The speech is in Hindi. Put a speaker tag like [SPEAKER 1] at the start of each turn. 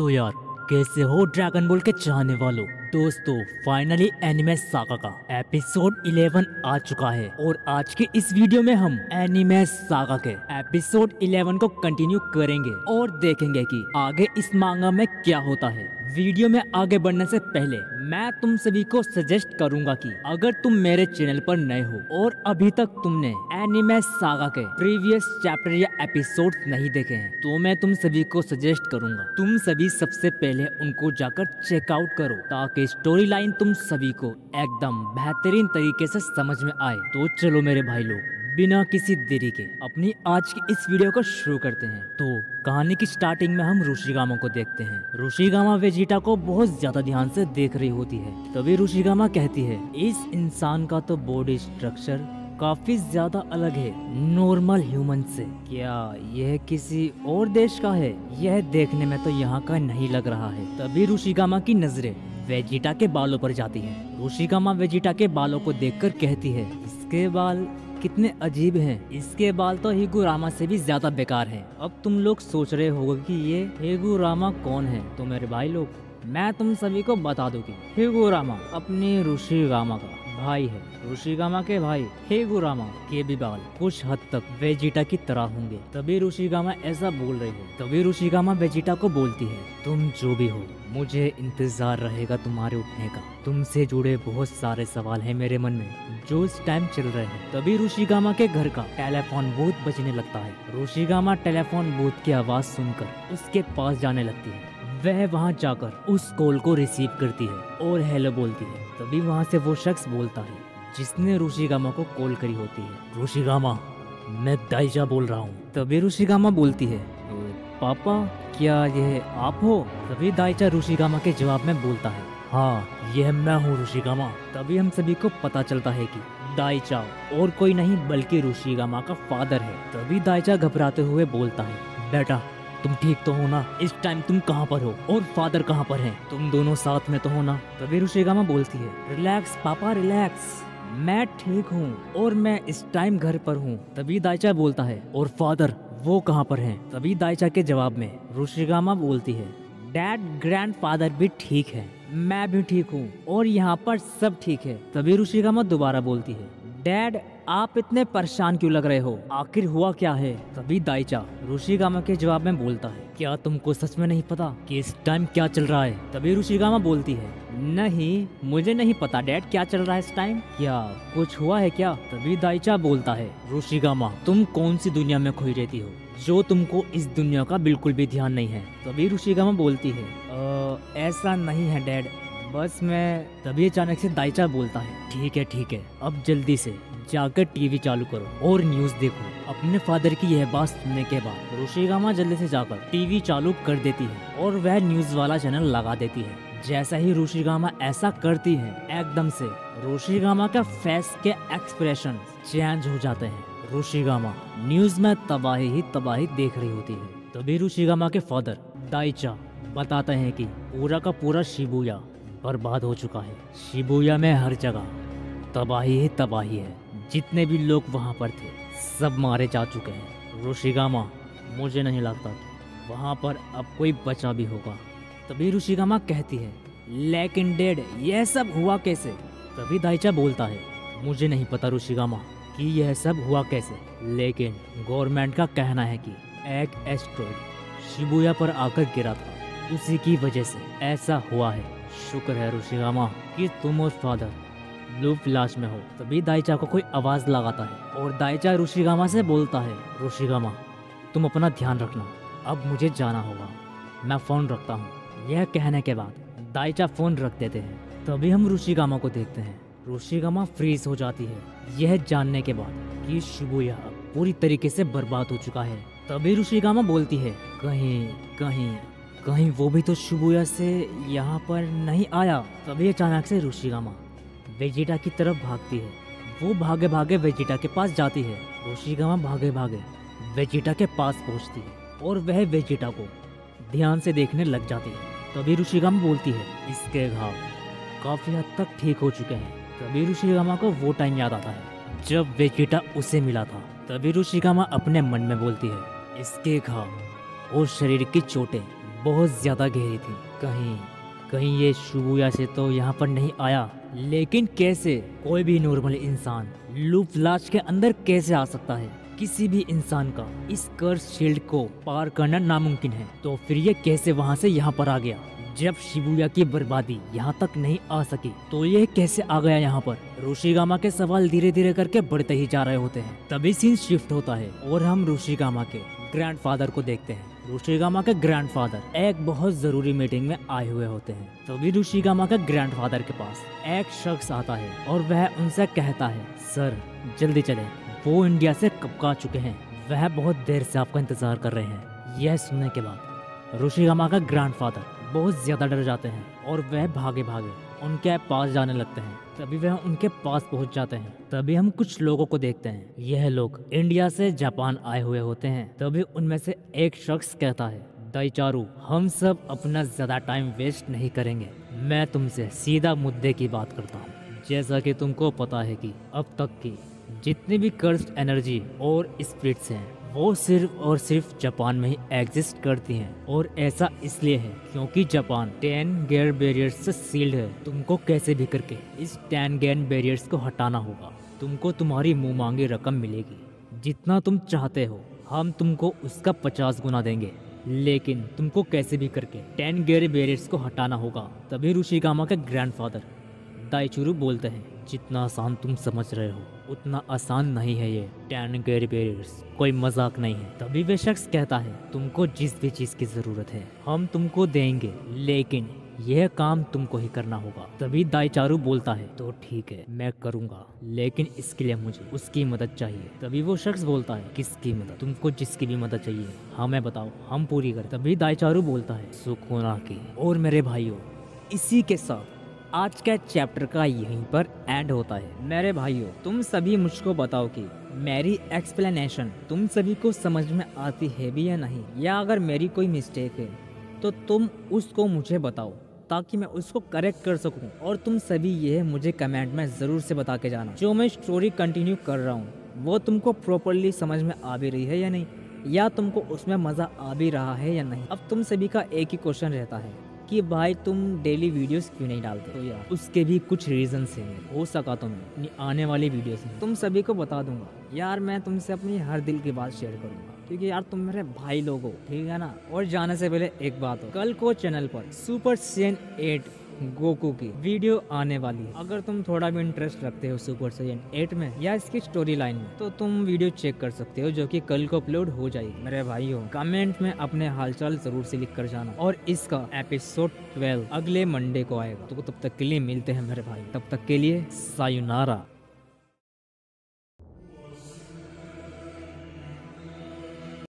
[SPEAKER 1] तो यार, कैसे हो ड्रैगन बॉल के चाहने वालों। दोस्तों, फाइनली एनिमे सागा का एपिसोड 11 आ चुका है और आज के इस वीडियो में हम एनिमे सागा के एपिसोड 11 को कंटिन्यू करेंगे और देखेंगे कि आगे इस मांगा में क्या होता है। वीडियो में आगे बढ़ने से पहले मैं तुम सभी को सजेस्ट करूंगा कि अगर तुम मेरे चैनल पर नए हो और अभी तक तुमने एनिमे सागा के प्रीवियस चैप्टर या एपिसोड नहीं देखे हैं तो मैं तुम सभी को सजेस्ट करूंगा तुम सभी सबसे पहले उनको जाकर चेकआउट करो ताकि स्टोरी लाइन तुम सभी को एकदम बेहतरीन तरीके से समझ में आए। तो चलो मेरे भाई लोग, बिना किसी देरी के अपनी आज की इस वीडियो को शुरू करते हैं। तो कहानी की स्टार्टिंग में हम रुशिगामा को देखते हैं। रुशिगामा वेजिटा को बहुत ज्यादा ध्यान से देख रही होती है। तभी रुशिगामा कहती है, इस इंसान का तो बॉडी स्ट्रक्चर काफी ज्यादा अलग है नॉर्मल ह्यूमन से। क्या यह किसी और देश का है? यह देखने में तो यहाँ का नहीं लग रहा है। तभी रुशिगामा की नजरें वेजिटा के बालों पर जाती हैं। रुशिगामा वेजिटा के बालों को देखकर कहती है, इसके बाल कितने अजीब हैं। इसके बाल तो हिगुरामा से भी ज्यादा बेकार हैं। अब तुम लोग सोच रहे होगे कि ये हिगुरामा कौन है। तो मेरे भाई लोग, मैं तुम सभी को बता दूं कि हिगुरामा अपने रुशिगामा का भाई है। रुशिगामा के भाई हिगुरामा के भी बाल कुछ हद तक वेजिटा की तरह होंगे। तभी रुशिगामा ऐसा बोल रही है। तभी रुशिगामा वेजिटा को बोलती है, तुम जो भी हो, मुझे इंतजार रहेगा तुम्हारे उठने का। तुमसे जुड़े बहुत सारे सवाल हैं मेरे मन में जो इस टाइम चल रहे हैं। तभी रुशिगामा के घर का टेलीफोन बूथ बजने लगता है। रुशिगामा टेलीफोन बूथ की आवाज सुनकर उसके पास जाने लगती है। वह वहां जाकर उस कॉल को रिसीव करती है और हेलो बोलती है। तभी वहां से वो शख्स बोलता है जिसने रुशिगामा को कॉल करी होती है, रुशिगामा, मैं दाइजा बोल रहा हूँ। तभी रुशिगामा बोलती है, पापा, क्या यह आप हो? तभी दाइजा रुशिगामा के जवाब में बोलता है, हाँ, यह मैं हूँ रुशिगामा। तभी हम सभी को पता चलता है कि दाइजा और कोई नहीं बल्कि रुशिगामा का फादर है। तभी दाइजा घबराते हुए बोलता है, बेटा, तुम ठीक तो हो ना? इस टाइम तुम कहाँ पर हो और फादर कहाँ पर हैं? तुम दोनों साथ में तो हो ना? तभी रुशिगामा बोलती है, रिलैक्स पापा, रिलैक्स, मैं ठीक हूँ और मैं इस टाइम घर पर हूँ। तभी दाइचा बोलता है, और फादर वो कहाँ पर हैं? तभी दाइचा के जवाब में रुशिगामा बोलती है, डैड, ग्रैंडफादर भी ठीक है, मैं भी ठीक हूँ और यहाँ पर सब ठीक है। तभी रुशिगामा दोबारा बोलती है, डैड, आप इतने परेशान क्यों लग रहे हो? आखिर हुआ क्या है? तभी दाइचा रुशिगामा के जवाब में बोलता है, क्या तुमको सच में नहीं पता कि इस टाइम क्या चल रहा है? तभी रुशिगामा बोलती है, नहीं, मुझे नहीं पता डैड, क्या चल रहा है इस टाइम? क्या कुछ हुआ है क्या? तभी दाइचा बोलता है, रुशिगामा, तुम कौन सी दुनिया में खोई रहती हो जो तुमको इस दुनिया का बिल्कुल भी ध्यान नहीं है? तभी रुशिगामा बोलती है, ऐसा नहीं है डैड, बस मैं। तभी अचानक से दाइचा बोलता है, ठीक है, अब जल्दी से जाकर टीवी चालू करो और न्यूज़ देखो। अपने फादर की यह बात सुनने के बाद रुशिगामा जल्दी से जाकर टीवी चालू कर देती है और वह न्यूज़ वाला चैनल लगा देती है। जैसा ही रुशिगामा ऐसा करती है, एकदम से रुशिगामा का फेस के एक्सप्रेशन चेंज हो जाते हैं। रुशिगामा न्यूज़ में तबाही ही तबाही देख रही होती है। तभी रुशिगामा के फादर दाइचा बताते हैं कि पूरा का पूरा शिबुया बर्बाद हो चुका है। शिबुया में हर जगह तबाही ही तबाही है। जितने भी लोग वहाँ पर थे सब मारे जा चुके हैं। रुशिगामा, मुझे नहीं लगता कि वहाँ पर अब कोई बचा भी होगा। तभी रुशिगामा कहती है, लेकिन डैड, यह सब हुआ कैसे? तभी दाइचा बोलता है, मुझे नहीं पता रुशिगामा कि यह सब हुआ कैसे, लेकिन गवर्नमेंट का कहना है कि एक एस्ट्रॉइड शिबुया पर आकर गिरा था, उसी की वजह से ऐसा हुआ है। शुक्र है रुशिगामा कि तुम और फादर ब्लू फ्लैश में हो। तभी दाइचा को कोई आवाज लगाता है और दाइचा रुशिगामा से बोलता है, रुशिगामा, तुम अपना ध्यान रखना, अब मुझे जाना होगा, मैं फोन रखता हूँ। यह कहने के बाद दाइचा फोन रख देते हैं। तभी हम रुशिगामा को देखते हैं। रुशिगामा फ्रीज हो जाती है यह जानने के बाद कि शिबुया पूरी तरीके से बर्बाद हो चुका है। तभी रुशिगामा बोलती है, कहीं वो भी तो शिबुया से यहाँ पर नहीं आया। तभी अचानक से रुशिगामा वेजिटा की तरफ भागती है। वो भागे भागे वेजिटा के पास जाती है। रुशिगामा भागे भागे वेजिटा के पास पहुँचती है और वह वेजिटा को ध्यान से देखने लग जाती है। तभी रुशिगामा बोलती है, इसके घाव काफी हद तक ठीक हो चुके हैं। तभी रुशिगामा को वो टाइम याद आता है जब वेजिटा उसे मिला था। तभी रुशिगामा अपने मन में बोलती है, इसके घाव और शरीर की चोटें बहुत ज्यादा गहरी थी। कहीं कहीं ये शिबुया से तो यहाँ पर नहीं आया, लेकिन कैसे कोई भी नॉर्मल इंसान लूप लास्ट के अंदर कैसे आ सकता है? किसी भी इंसान का इस कर्स शील्ड को पार करना नामुमकिन है, तो फिर ये कैसे वहाँ से यहाँ पर आ गया? जब शिबुया की बर्बादी यहाँ तक नहीं आ सकी तो ये कैसे आ गया यहाँ पर? रोशिगामा के सवाल धीरे धीरे करके बढ़ते ही जा रहे होते हैं। तभी सीन शिफ्ट होता है और हम रोशिगामा के ग्रैंडफादर को देखते हैं। रोशिगामा के ग्रैंडफादर एक बहुत जरूरी मीटिंग में आए हुए होते हैं। तभी रोशिगामा के ग्रैंडफादर के पास एक शख्स आता है और वह उनसे कहता है, सर जल्दी चले, वो इंडिया से कब का आ चुके हैं, वह बहुत देर से आपका इंतजार कर रहे हैं। यह सुनने के बाद रोशिगामा का ग्रैंडफादर बहुत ज्यादा डर जाते हैं और वह भागे भागे उनके पास जाने लगते हैं। तभी वह उनके पास पहुंच जाते हैं। तभी हम कुछ लोगों को देखते हैं। यह लोग इंडिया से जापान आए हुए होते हैं। तभी उनमें से एक शख्स कहता है, दाइचारू, हम सब अपना ज्यादा टाइम वेस्ट नहीं करेंगे, मैं तुमसे सीधा मुद्दे की बात करता हूँ। जैसा कि तुमको पता है कि अब तक की जितनी भी कर्स्ड एनर्जी और स्पिरिट्स हैं वो सिर्फ और सिर्फ जापान में ही एग्जिस्ट करती हैं, और ऐसा इसलिए है क्योंकि जापान 10 गेयर बैरियर्स से सील्ड है। तुमको कैसे भी करके इस 10 गेयर बैरियर्स को हटाना होगा। तुमको तुम्हारी मुंह मांगी रकम मिलेगी, जितना तुम चाहते हो हम तुमको उसका 50 गुना देंगे, लेकिन तुमको कैसे भी करके 10 गेयर बैरियर्स को हटाना होगा। तभी रोशिगामा के ग्रैंडफादर दाइचुरु बोलते हैं, जितना आसान तुम समझ रहे हो उतना आसान नहीं है ये 10 गेयर बैरियर्स, कोई मजाक नहीं है। तभी वे शख्स कहता है, तुमको जिस भी चीज की जरूरत है हम तुमको देंगे, लेकिन यह काम तुमको ही करना होगा। तभी दाइचारू बोलता है, तो ठीक है मैं करूंगा, लेकिन इसके लिए मुझे उसकी मदद चाहिए। तभी वो शख्स बोलता है, किसकी मदद? तुमको जिसकी भी मदद चाहिए हमें बताओ, हम पूरी करें। तभी दाइचारू बोलता है, सुकुना की। और मेरे भाइयों, इसी के साथ आज का चैप्टर का यहीं पर एंड होता है। मेरे भाइयों, तुम सभी मुझको बताओ कि मेरी एक्सप्लेनेशन तुम सभी को समझ में आती है भी या नहीं, या अगर मेरी कोई मिस्टेक है तो तुम उसको मुझे बताओ ताकि मैं उसको करेक्ट कर सकूं। और तुम सभी ये मुझे कमेंट में ज़रूर से बता के जाना, जो मैं स्टोरी कंटिन्यू कर रहा हूँ वो तुमको प्रॉपरली समझ में आ भी रही है या नहीं, या तुमको उसमें मज़ा आ भी रहा है या नहीं। अब तुम सभी का एक ही क्वेश्चन रहता है कि भाई तुम डेली वीडियोस क्यों नहीं डालते? तो यार उसके भी कुछ रीजंस हैं। हो सका तो मैं अपनी आने वाली वीडियोस में तुम सभी को बता दूंगा। यार मैं तुमसे अपनी हर दिल की बात शेयर करूंगा, क्योंकि यार तुम मेरे भाई लोग हो, ठीक है ना। और जाने से पहले एक बात हो, कल को चैनल पर सुपर सैयन 8 गोकू की वीडियो आने वाली है। अगर तुम थोड़ा भी इंटरेस्ट रखते हो सुपर सैयन 8 में या इसकी स्टोरी लाइन में, तो तुम वीडियो चेक कर सकते हो, जो कि कल को अपलोड हो जाएगी। मेरे भाइयों, कमेंट में अपने हालचाल जरूर से लिख कर जाना। और इसका एपिसोड 12 अगले मंडे को आएगा। तो तब तक के लिए मिलते हैं मेरे भाई, तब तक के लिए सायुनारा।